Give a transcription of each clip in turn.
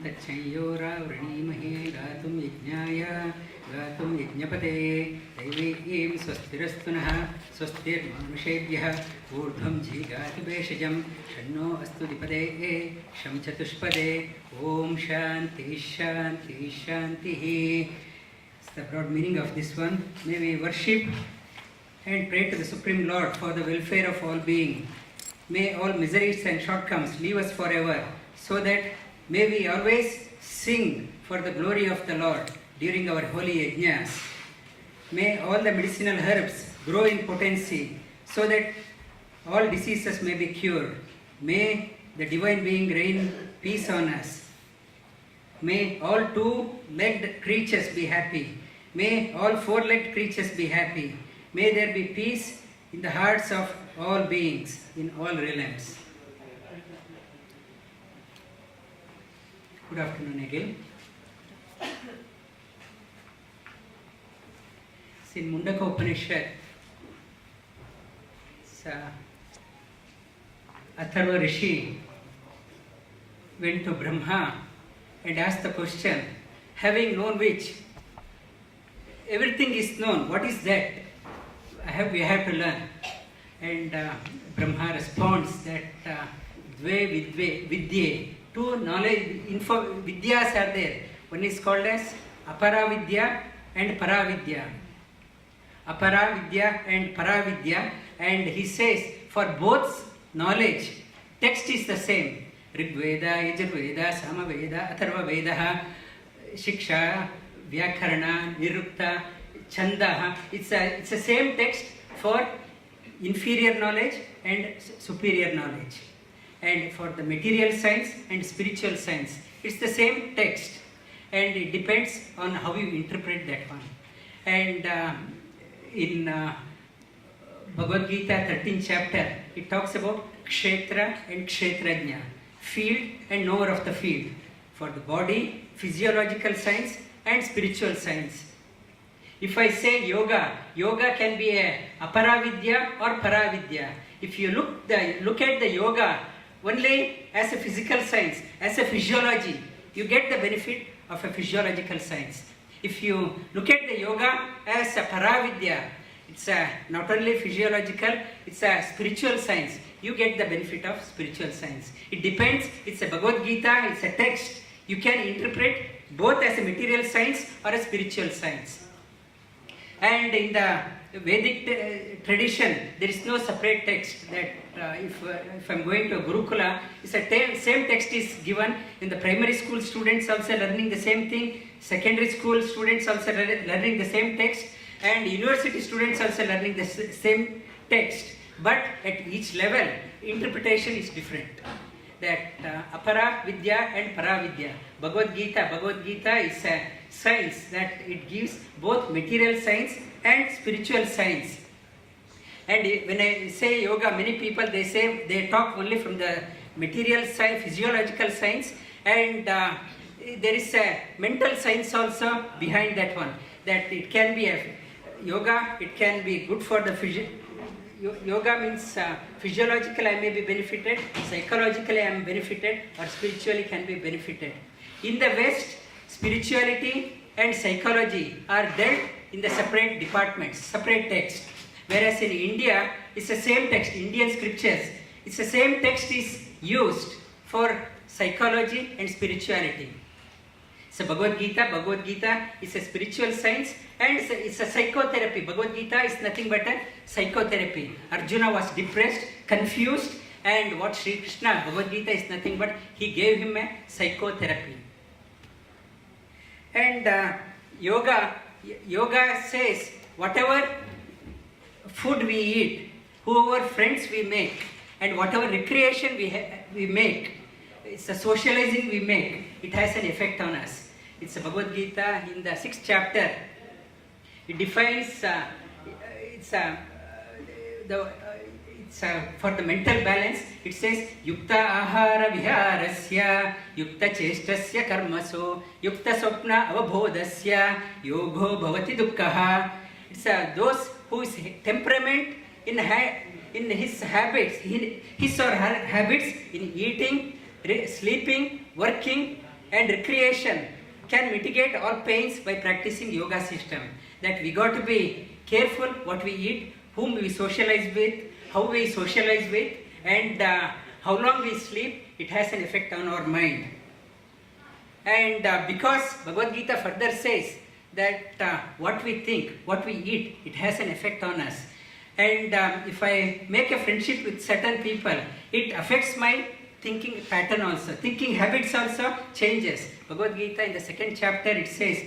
तच्छंयोरावृणीमहे गातुं यज्ञाय गातुं यज्ञपते दैवीं स्वस्तिरस्तु नः स्वस्तिर्मानुषेभ्यः ऊर्ध्वं जीगाति भेषजं षण्णो अस्तु द्विपदे शं चतुष्पदे ॐ शान्ति शान्ति शान्तिः. It's the broad meaning of this one. May we worship and pray to the Supreme Lord for the welfare of all beings. May all miseries and shortcomings leave us forever, so that may we always sing for the glory of the Lord during our holy yajnas. May all the medicinal herbs grow in potency, so that all diseases may be cured. May the divine being rain peace on us. May all two-legged creatures be happy. May all four-legged creatures be happy. May there be peace in the hearts of all beings in all realms. Good afternoon again. In Mundaka Upanishad, Atharva Rishi went to Brahma and asked the question, having known which everything is known, what is that? We have to learn. And Brahma responds that Dve Vidye, two knowledge, Vidyas are there. One is called as Aparavidya and Paravidya. Aparavidya and Paravidya, and he says for both knowledge, text is the same. Rigveda, Yajurveda, Samaveda, Atharva Veda, Shiksha, Vyakarana, Nirukta, Chanda. It's the same text for inferior knowledge and superior knowledge. And for the material science and spiritual science, it's the same text. And it depends on how you interpret that one. And in Bhagawat Gita 13th chapter, it talks about Kshetra and Kshetrajna, field and knower of the field, for the body, physiological science and spiritual science. If I say yoga, yoga can be a Aparavidya or Paravidya. If you look at the yoga only as a physical science, as a physiology, you get the benefit of a physiological science. If you look at the yoga as a Paravidya, it's not only physiological, it's a spiritual science. You get the benefit of spiritual science. It depends, it's a Bhagavad Gita, it's a text. You can interpret both as a material science or a spiritual science. And in the Vedic tradition, there is no separate text that if I'm going to a Gurukula, it's same text is given. In the primary school students also learning the same thing, secondary school students also learning the same text, and university students also learning the same text. But at each level, interpretation is different. That Apara Vidya and Paravidya. Bhagavad Gita is a science that it gives both material science and spiritual science. And when I say yoga, many people they talk only from the material science, physiological science, and there is a mental science also behind that one. That it can be a yoga, it can be good for the yoga means physiologically I may be benefited, psychologically I am benefited, or spiritually can be benefited. In the West, spirituality and psychology are dealt in the separate departments, separate text. Whereas in India, it's the same text, Indian scriptures, it's the same text is used for psychology and spirituality. So Bhagavad Gita is a spiritual science and it's a psychotherapy. Bhagavad Gita is nothing but a psychotherapy. Arjuna was depressed, confused, and what Sri Krishna, Bhagavad Gita is nothing but he gave him a psychotherapy. And yoga says whatever food we eat, whoever friends we make, and whatever recreation we make, it's a socializing we make, it has an effect on us. It's a Bhagavad Gita in the 6th chapter. It defines for the mental balance. It says Yukta Ahara Viharasya Yukta Cheshtasya Karmaso Yukta Swapna Avabodhasya Yogo Bhavati Dukkaha. It's those whose temperament in his habits, his or her habits in eating, sleeping, working, and recreation can mitigate all pains by practicing yoga system. That we got to be careful what we eat, whom we socialize with, how we socialize with, and how long we sleep. It has an effect on our mind. And because Bhagavad Gita further says that what we think, what we eat, it has an effect on us. And if I make a friendship with certain people, it affects my thinking pattern also. Thinking habits also changes. Bhagavad Gita in the 2nd chapter it says,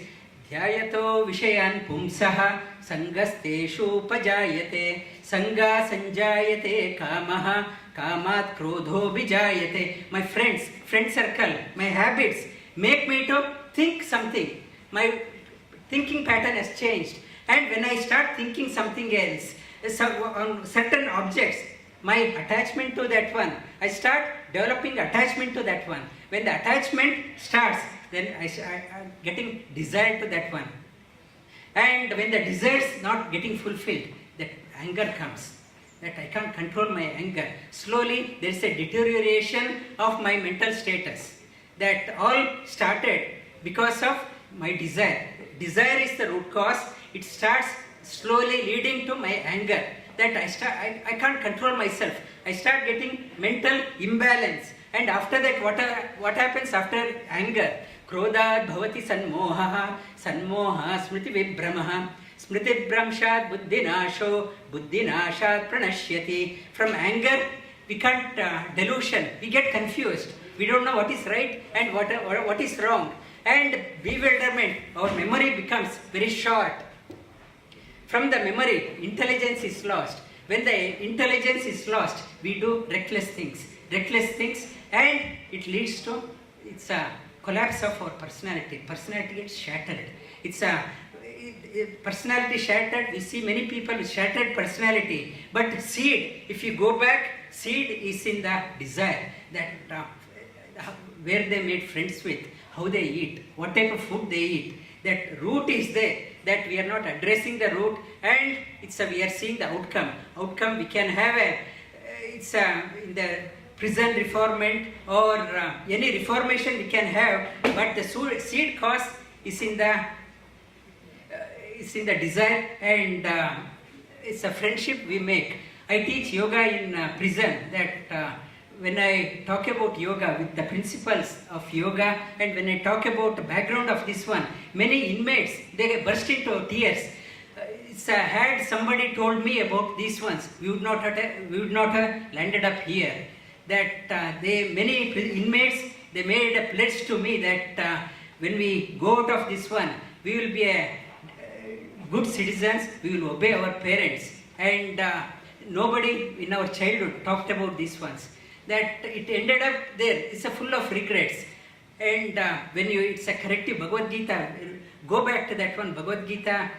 Dhyayato Vishayan Pumsaha Sangasteshu Pajayate Sanga Sanjayate Kamaha Kamat Krodho Bijayate. My friends, friend circle, my habits make me to think something. My thinking pattern has changed. And when I start thinking something else, on certain objects, my attachment to that one, I start developing attachment to that one. When the attachment starts, then I'm getting desire to that one. And when the desire is not getting fulfilled, that anger comes. That I can't control my anger. Slowly there is a deterioration of my mental status. That all started because of my desire. Desire is the root cause. It starts slowly leading to my anger. That I can't control myself. I start getting mental imbalance. And after that, what happens after anger? Krodad bhavati sanmoha, sanmoha smriti vibhramaha, smriti vibhramshat buddhinasho, buddhinashat pranashyati. From anger, we can't delusion. We get confused. We don't know what is right and what is wrong. And bewilderment, our memory becomes very short. From the memory, intelligence is lost. When the intelligence is lost, we do reckless things, and it leads to a collapse of our personality. Personality gets shattered. Personality shattered. We see many people with shattered personality. But seed, if you go back, seed is in the desire that where they made friends with, how they eat, what type of food they eat. That root is there. That we are not addressing the root, and we are seeing the outcome. Outcome we can have in the prison reformment or any reformation we can have, but the seed cause is in the desire, and it's a friendship we make. I teach yoga in prison. That when I talk about yoga with the principles of yoga, and when I talk about the background of this one, many inmates, they burst into tears. Had somebody told me about these ones, we would not have landed up here. That many inmates, they made a pledge to me that when we go out of this one, we will be good citizens, we will obey our parents. And nobody in our childhood talked about these ones. That it ended up there. It's full of regrets. And it's a corrective. Bhagavad Gita, go back to that one. Bhagavad Gita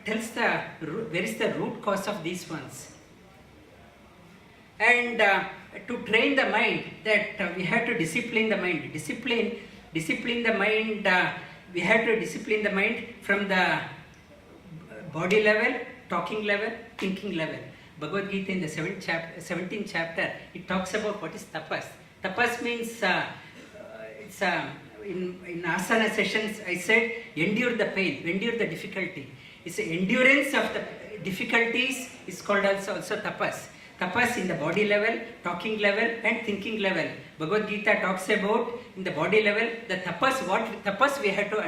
tells where is the root cause of these ones. And to train the mind, that we have to discipline the mind. Discipline the mind. We have to discipline the mind from the body level, talking level, thinking level. Bhagavad Gita in the 17th chapter, it talks about what is tapas. Tapas means, in asana sessions, I said, endure the pain, endure the difficulty. It's the endurance of the difficulties is called also tapas. Tapas in the body level, talking level, and thinking level. Bhagavad Gita talks about in the body level, the tapas, what tapas we have to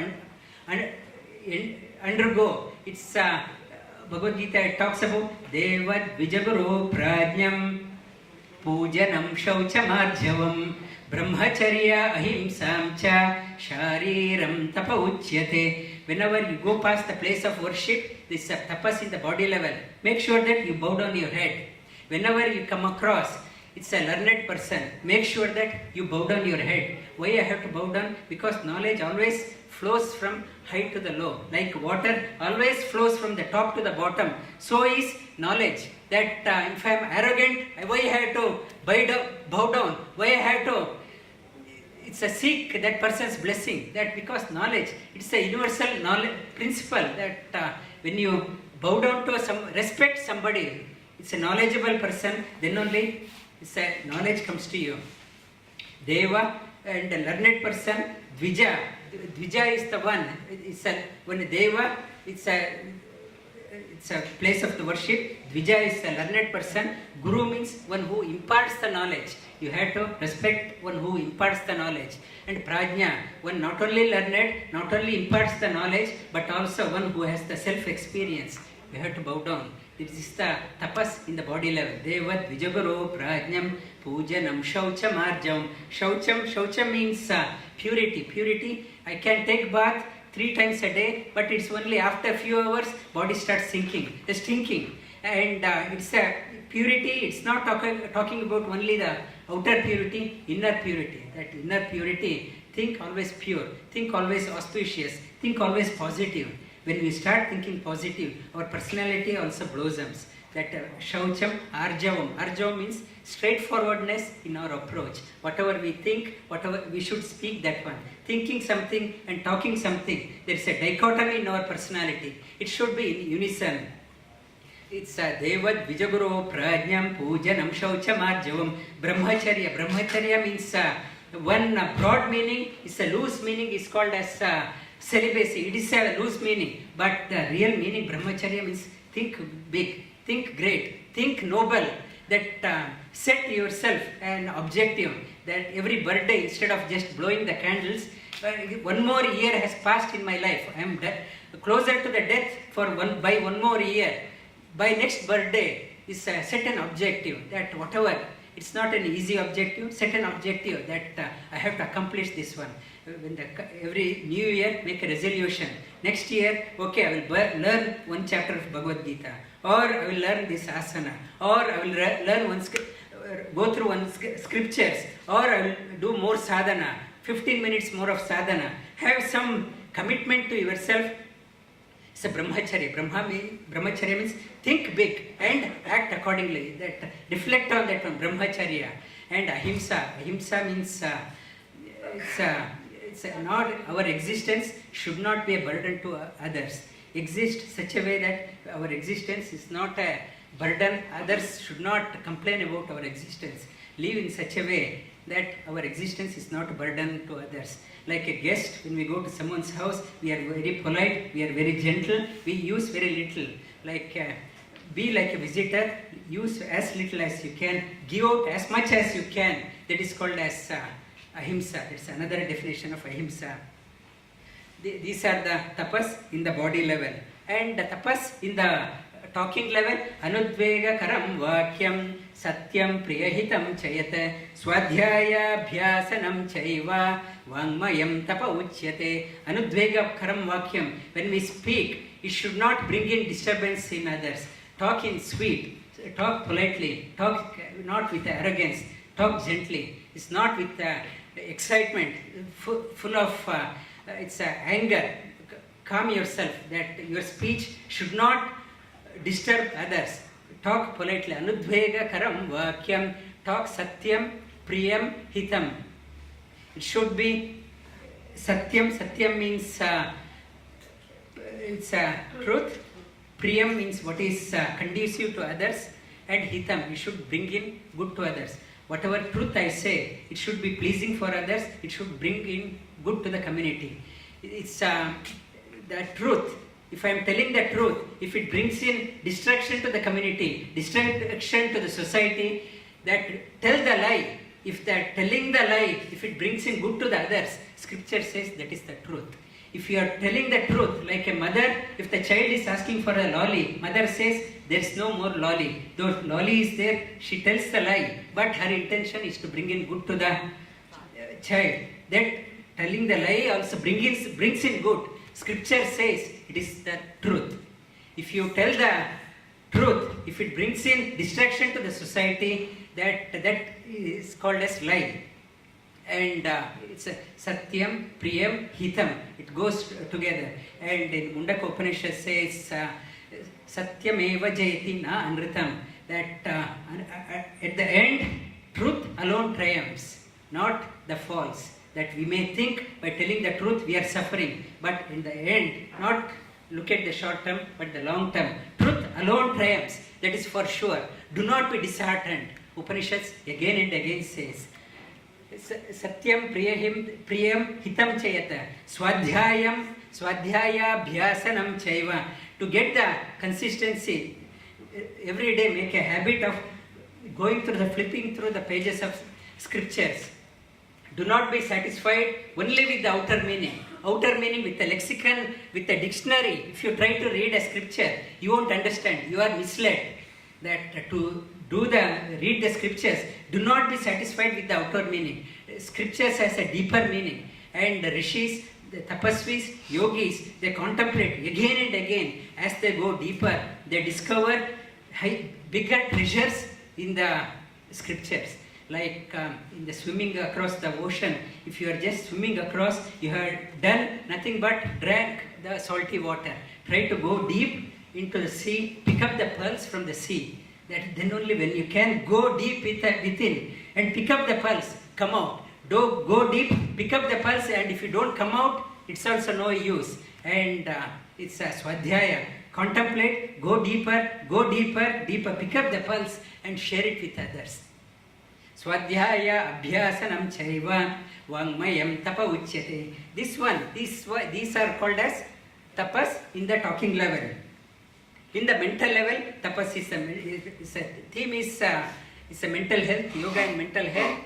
undergo. It's Bhagavad Gita, it talks about Devad Vijaguru Prajnam Pujanam Shauchamarjavam Brahmacharya Ahimsam Cha Shariram Tapa Uchyate. Whenever you go past the place of worship, this is tapas in the body level. Make sure that you bow down your head. Whenever you come across, it's a learned person, make sure that you bow down your head. Why I have to bow down? Because knowledge always flows from high to the low. Like water always flows from the top to the bottom. So is knowledge. That if I am arrogant, why I have to bow down? Why I have to? It's a seek that person's blessing. That because knowledge, it's a universal knowledge principle. That when you bow down to respect somebody, it's a knowledgeable person, then only knowledge comes to you. Deva and a learned person, Dvija. Dvija is the one. It's when Deva, it's a place of the worship. Dvija is a learned person. Guru means one who imparts the knowledge. You have to respect one who imparts the knowledge. And Prajna, one not only learned, not only imparts the knowledge, but also one who has the self-experience. You have to bow down. This is the tapas in the body level. Devat Vijaguru Prajnam Pujanam Shaucham Arjam. Shaucham means purity. Purity. I can take bath 3 times a day, but it's only after a few hours body starts stinking. And it's a purity. It's not talking about only the outer purity, inner purity. That inner purity, think always pure, think always auspicious, think always positive. When we start thinking positive, our personality also blossoms. That Shaucham, Arjavam. Arjavam means straightforwardness in our approach. Whatever we think, whatever we should speak that one. Thinking something and talking something, there is a dichotomy in our personality. It should be in unison. It's Devat Vijaguru Prajnam Pujanam Shaucham Arjavam. Brahmacharya. Brahmacharya means one broad meaning, is a loose meaning, is called as celibacy. It is a loose meaning, but the real meaning Brahmacharya means think big, think great, think noble. That set yourself an objective. That every birthday, instead of just blowing the candles, one more year has passed in my life. I am closer to the death by one more year. By next birthday is set an objective. That whatever, it's not an easy objective. Set an objective that I have to accomplish this one. When every new year, make a resolution. Next year, okay, I will learn one chapter of Bhagawat Gita, or I will learn this asana, or I will learn go through one scriptures, or I will do more sadhana, 15 minutes more of sadhana. Have some commitment to yourself. It's a brahmacharya. Brahmacharya means think big and act accordingly. That reflect on that one, brahmacharya. And ahimsa. Ahimsa means it's not, our existence should not be a burden to others. Exist such a way that our existence is not a burden. Others should not complain about our existence. Live in such a way that our existence is not a burden to others. Like a guest, when we go to someone's house, we are very polite, we are very gentle, we use very little. Like be like a visitor, use as little as you can, give out as much as you can. That is called as ahimsa. That's another definition of ahimsa. These are the tapas in the body level. And the tapas in the talking level, anudvega karam vakyam satyam priyahitam chayata swadhyaya bhyasanam chaiva vangmayam tapa uchyate. Anudvega karam vakyam. When we speak, it should not bring in disturbance in others. Talk in sweet, talk politely, talk not with arrogance, talk gently. It's not with excitement, full of it's anger. Calm yourself, that your speech should not disturb others. Talk politely. Anudvega karam vakyam. Talk satyam priyam hitam. It should be satyam. Satyam means it's truth. Priyam means what is conducive to others. And hitam, you should bring in good to others. Whatever truth I say, it should be pleasing for others. It should bring in good to the community. It's the truth. If I am telling the truth, if it brings in distraction to the community, distraction to the society, that tell the lie. If that telling the lie, if it brings in good to the others, scripture says that is the truth. If you are telling the truth, like a mother, if the child is asking for a lolly, mother says there is no more lolly. Though lolly is there, she tells the lie, but her intention is to bring in good to the child. That telling the lie also brings in good. Scripture says it is the truth. If you tell the truth, if it brings in distraction to the society, that is called as lie. And it's a satyam, priyam, hitam. It goes together. And in Mundaka Upanishad says satyameva jayati na anritam. That at the end, truth alone triumphs, not the false. That we may think by telling the truth we are suffering, but in the end, not look at the short term, but the long term. Truth alone triumphs, that is for sure. Do not be disheartened. Upanishads again and again says, Satyam priyam hitam chayata. Swadhyaya bhyasanam chaiva. To get the consistency, every day make a habit of flipping through the pages of scriptures. Do not be satisfied only with the outer meaning. Outer meaning with the lexicon, with the dictionary. If you try to read a scripture, you won't understand. You are misled. That to read the scriptures, do not be satisfied with the outer meaning. Scriptures has a deeper meaning. And the rishis, the tapasvis, yogis, they contemplate again and again. As they go deeper, they discover bigger treasures in the scriptures. Like in the swimming across the ocean, if you are just swimming across, you have done nothing but drank the salty water. Try to go deep into the sea, pick up the pearls from the sea. That then only when you can go deep within and pick up the pearls, come out. Go deep, pick up the pearls, and if you don't come out, it's also no use. And it's a swadhyaya. Contemplate, go deeper, pick up the pearls and share it with others. Swadhyaya abhyasanam chaiva vangmayam tapa uchyate. These are called as tapas in the talking level. In the mental level, tapas is a theme is a mental health, yoga and mental health.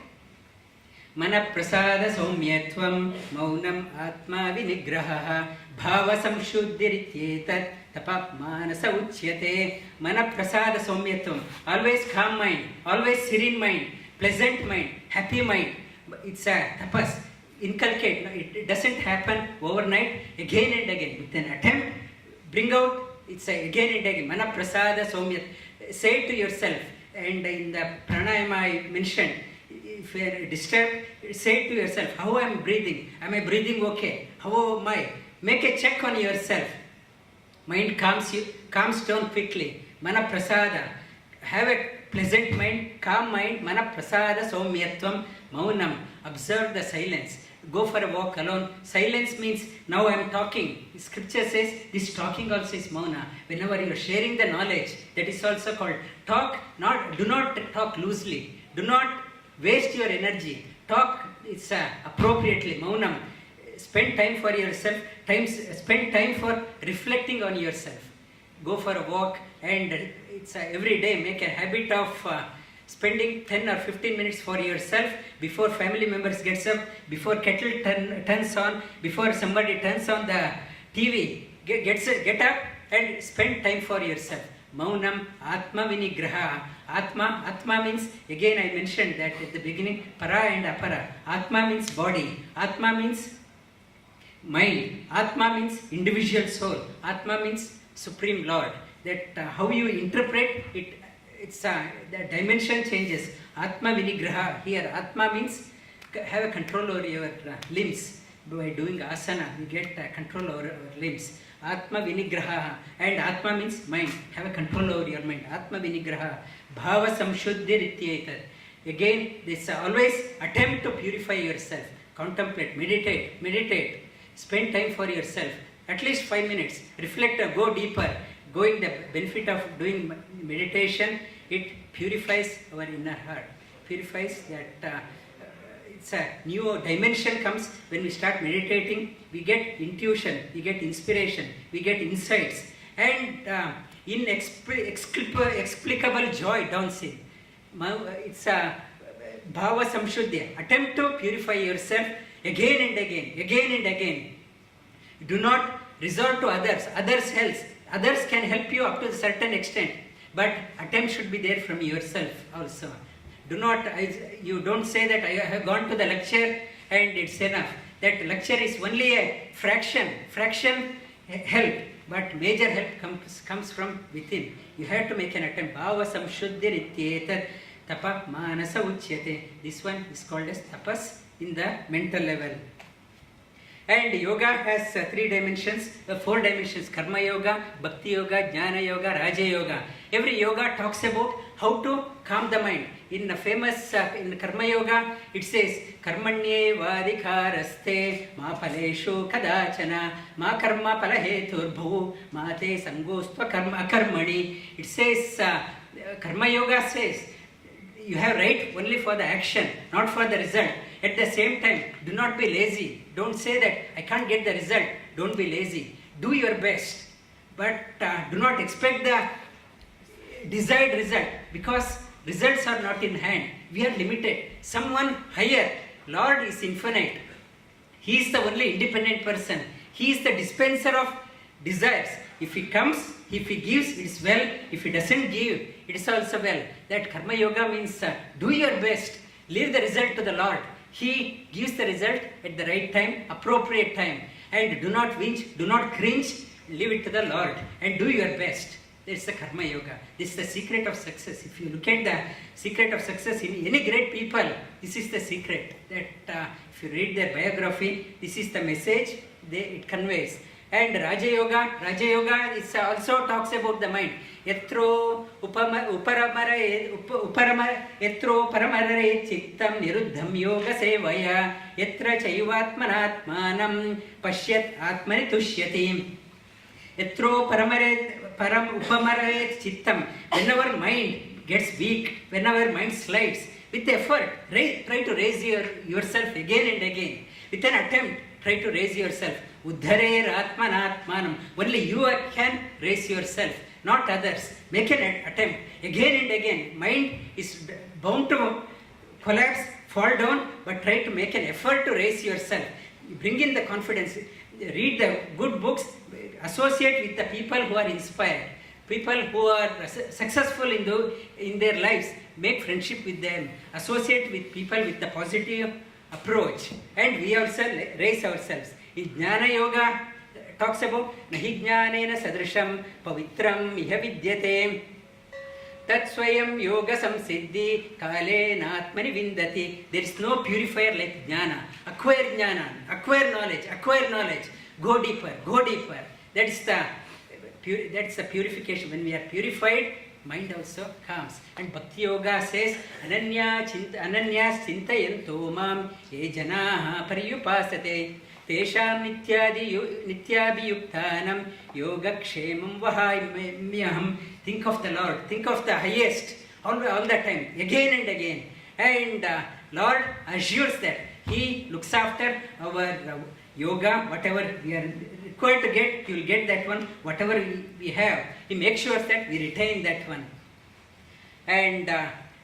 Mana prasada saumyatvam maunam atma vinigraha bhava samshuddhirityet tapa manasa uchyate. Mana prasada saumyatvam. Always calm mind, always serene mind, pleasant mind, happy mind. It's a tapas. Inculcate. It doesn't happen overnight. Again and again. With an attempt, bring out. It's again and again. Mana prasada saumyat. Say it to yourself. And in the pranayama I mentioned, if you are disturbed, say it to yourself. How I am breathing? Am I breathing okay? How am I? Make a check on yourself. Mind calms down quickly. Mana prasada. Have a pleasant mind, calm mind. Mana prasada saumyatvam maunam. Observe the silence. Go for a walk alone. Silence means now I am talking. Scripture says this talking also is mauna. Whenever you are sharing the knowledge, that is also called talk. Do not talk loosely. Do not waste your energy. Talk appropriately. Maunam. Spend time for yourself. Spend time for reflecting on yourself. Go for a walk, and every day make a habit of spending 10 or 15 minutes for yourself before family members gets up, before kettle turns on, before somebody turns on the TV. Get up and spend time for yourself. Maunam atma vinigraha. Atma means, again I mentioned that at the beginning, para and apara. Atma means body. Atma means mind. Atma means individual soul. Atma means Supreme Lord. That how you interpret it, the dimension changes. Atma vinigraha. Here, Atma means have a control over your limbs. By doing asana, we get control over our limbs. Atma vinigraha. And Atma means mind. Have a control over your mind. Atma vinigraha. Bhava samshuddhirityet. Again, this always attempt to purify yourself. Contemplate, meditate. Spend time for yourself. At least 5 minutes. Reflect, go deeper. Going the benefit of doing meditation, it purifies our inner heart. Purifies that it's a new dimension comes when we start meditating. We get intuition, we get inspiration, we get insights, and inexplicable joy dawns in. It's a bhava samshuddhya. Attempt to purify yourself again and again. Do not resort to others. Others can help you up to a certain extent, but attempt should be there from yourself also. You don't say that I have gone to the lecture and it's enough. That lecture is only a fraction help, but major help comes from within. You have to make an attempt. Bhava samshuddhirityet tapa manasa uchyate. This one is called as tapas in the mental level. And yoga has 3 dimensions, 4 dimensions: karma yoga, bhakti yoga, jnana yoga, raja yoga. Every yoga talks about how to calm the mind. In the famous in karma yoga, it says karmanye vadikaraste ma phaleshu kadachana ma karma palahetur bhu ma te sangostva karma karmani. It says karma yoga says you have right only for the action, not for the result. At the same time, do not be lazy. Don't say that I can't get the result. Don't be lazy. Do your best. But do not expect the desired result, because results are not in hand. We are limited. Someone higher, Lord is infinite. He is the only independent person. He is the dispenser of desires. If he comes, if he gives, it is well. If he doesn't give, it is also well. That karma yoga means do your best. Leave the result to the Lord. He gives the result at the right time, appropriate time. And do not whinge, do not cringe. Leave it to the Lord and do your best. That's the karma yoga. This is the secret of success. If you look at the secret of success in any great people, this is the secret. That if you read their biography, this is the message it conveys. And Raja Yoga is also talks about the mind. Yatro paramare chittam niruddham yoga sevaya yatra chaivatmanatmanam pashyat atmani tushyati. Yatro upamare chittam. Whenever mind gets weak, whenever mind slides, with effort, try to raise yourself again and again. With an attempt, try to raise yourself. Uddharer atmanatmanam. Only you can raise yourself, not others. Make an attempt again and again. Mind is bound to collapse, fall down, but try to make an effort to raise yourself. Bring in the confidence. Read the good books. Associate with the people who are inspired. People who are successful in their lives. Make friendship with them. Associate with people with the positive approach. And we also raise ourselves. Jnana Yoga talks about Nahi Jnanena Sadrisham Pavitram Iha Vidyate Tat Swayam Yoga Samsiddhi Kale Natmani Vindati. There is no purifier like Jnana. Acquire knowledge. Go deeper. That's the purification. When we are purified, mind also comes. And Bhakti Yoga says, Ananyas Chintayanto Mam Ye Janaha Pariyupasate Tesham Nityabhiyuktanam Yogakshemam Vahayamyaham. Think of the Lord, think of the highest all the time, again and again. And Lord assures that He looks after our yoga, whatever we are required to get, He will get that one. Whatever we have, He makes sure that we retain that one. And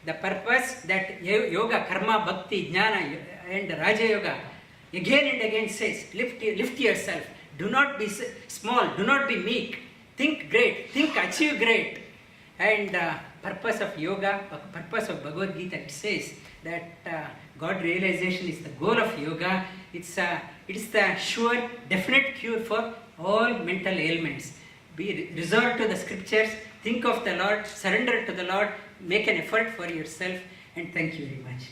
the purpose that yoga, karma, bhakti, jnana and Raja Yoga again and again says, lift yourself. Do not be small, do not be meek. Think great, achieve great. And purpose of yoga, purpose of Bhagawat Gita, it says that God realization is the goal of yoga. It is the sure, definite cure for all mental ailments. Be resolved to the scriptures, think of the Lord, surrender to the Lord, make an effort for yourself, and thank you very much.